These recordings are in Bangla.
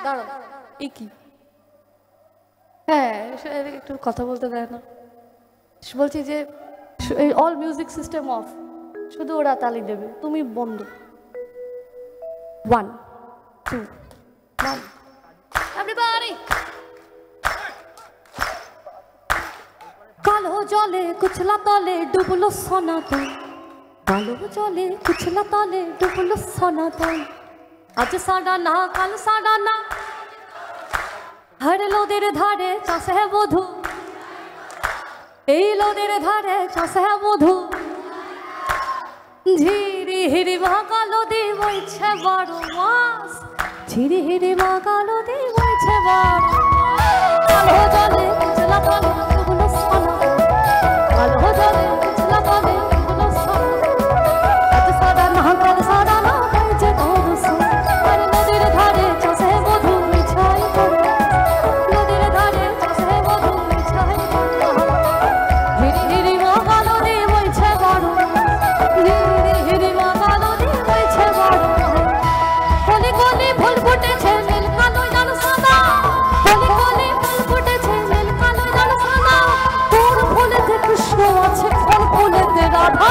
দাঁড়াও, এ কি? হ্যাঁ, একটু কথা বলতে দেয় না। বলছি যে অল মিউজিক সিস্টেম অফ, শুধু ওরা তালি দেবে, তুমি বন্ধ। 1 2 1 এভরিবডি। কালো জলে কুচলা তলে ডুবলো সনাতন, কালো জলে কুচলা তলে ডুবলো সনাতন। আজ সাডা না কাল সাডা না, হর লোদের ধারে চাষে বধূ, এই লোদের ধারে চাষে বধূ। ঝিরি হিরি বাগালো দি বইছে 12 মাস, ঝিরি হিরি বাগালো দি বইছে 12 মাস। কালো জলে কুচলা তলে ডুবলো সনাতন, কালো জলে কুচলা তলে ডুবলো সনাতন। আজ সাডা না কাল সাডা না বইছে দোষ, হর লোদের ধারে চাষে বধূ মিছাই করে, লোদের ধারে চাষে বধূ মিছাই করে। হিরি হিরি বাগালো দি বইছে 12 মাস, হিরি হিরি বাগালো দি বইছে 12 মাস। কলি কলি ফুল ফুটেছে নীল কালো জাল সাদা, কলি কলি ফুল ফুটেছে নীল কালো জাল সাদা। তোর ফুলেতে কৃষ্ণ আছে, ফল ফুলেতে রাধা।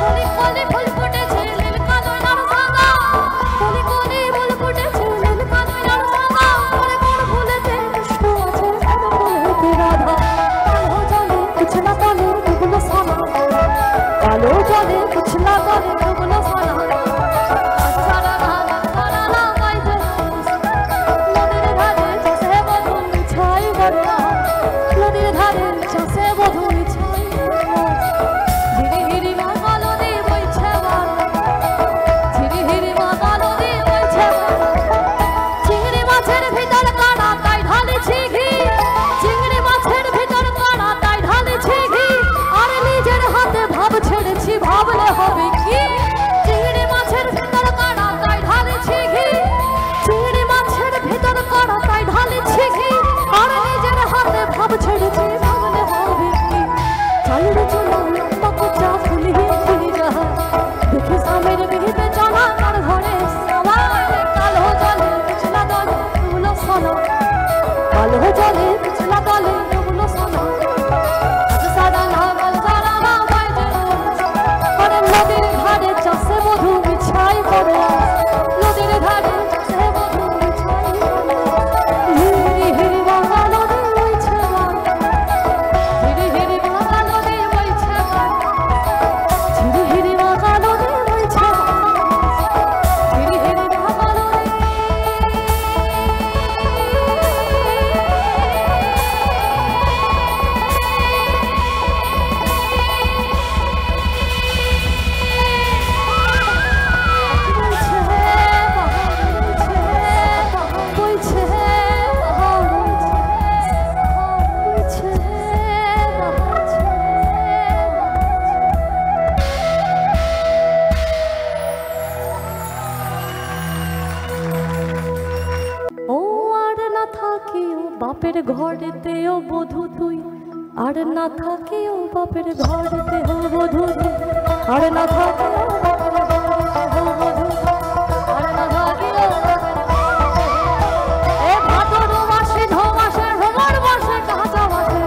কলি কলি ফুল ফুটেছে নীল কালো জাল সাদা, কলি কলি ফুল ফুটেছে নীল কালো জাল সাদা। তোর ফুলেতে কৃষ্ণ আছে, ফল ফুলেতে রাধা। কালো জলে কুচলা তলে ডুবলো সনাতন, কালো জলে কুচলা তলে ডুবলো সনাতন। সারা রাত সারা রাত গাইতে নদীর ধারে চাষে বধূ মিছাই বড়া, নদীর ধারে চাষে বধূ মিছাই বড়া। হিরি হিরি বাগালো দি বইছে 12, হিরি হিরি বাগালো দি বইছে 12। চিংড়ি মাছের ভিতর কাড়া তাই ঢালেছি ঘি, চিংড়ি মাছের ভিতর কাড়া তাই ঢালেছি ঘি। আর নিজের হাতে ভাব ছেড়েছি, ভাবলে হবে কি? চিংড়ি মাছের ভিতর কাড়া তাই ঢালেছি ঘি, চিংড়ি মাছের ভিতর কাড়া তাই ঢালেছি ঘি। আর নিজের হাতে ভাব ছেড়েছি, ভাবলে হবে কি? চালুর চুলা লম্বা কোচা ফুলিয়ে ফুলি যায়, দেখি সামের বিহিতে জানা তার ঘরে সবাই। কালো জলে কুচলা তলে ডুবলো সনাতন, কালো জলে কুচলা তলে ডুবলো সনাতন। আজ সাডা না কাল সাডা না বাইতে রোজ, আরে নদীর ধারে চাষে বধূ মিছাই করে, নদীর ধারে চাষে বধূ মিছাই করে। হিরি হিরি বাগালো দি বইছে 12, হিরি হিরি বাগালো দি বইছে 12, হিরি হিরি বাগালো দি বইছে 12, হিরি হিরি বাগালো দি। ও আর না থাকিও বাপের ঘরেতে ও বধূ তুই, আর না থাকিও বাপের ঘরেতে ও বধূ তুই, আর না থাকিও বাপের ঘরেতে ও বধূ তুই, আর না থাকিও এ ভাদর মাসে ধোমাসে ভ্রমর মাসে কাঁচা মাসে,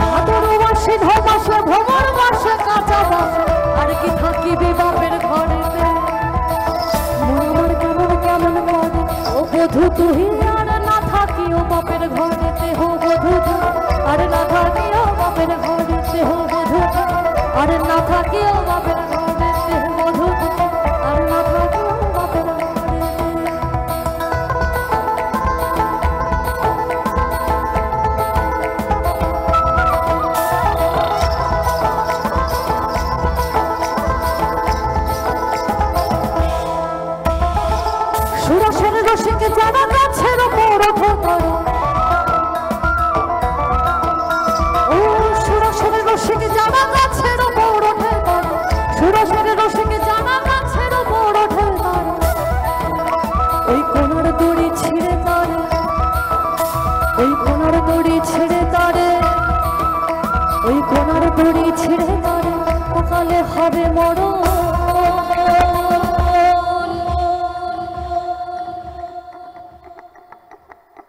ভাদর মাসে ধোমাসে ভ্রমর মাসে কাঁচা মাসে। আর কি থাকিবি বাপের ঘরেতে, মন আমার কেমন কেমন করে ও বধূ তুই, আর না থাকিও বাপের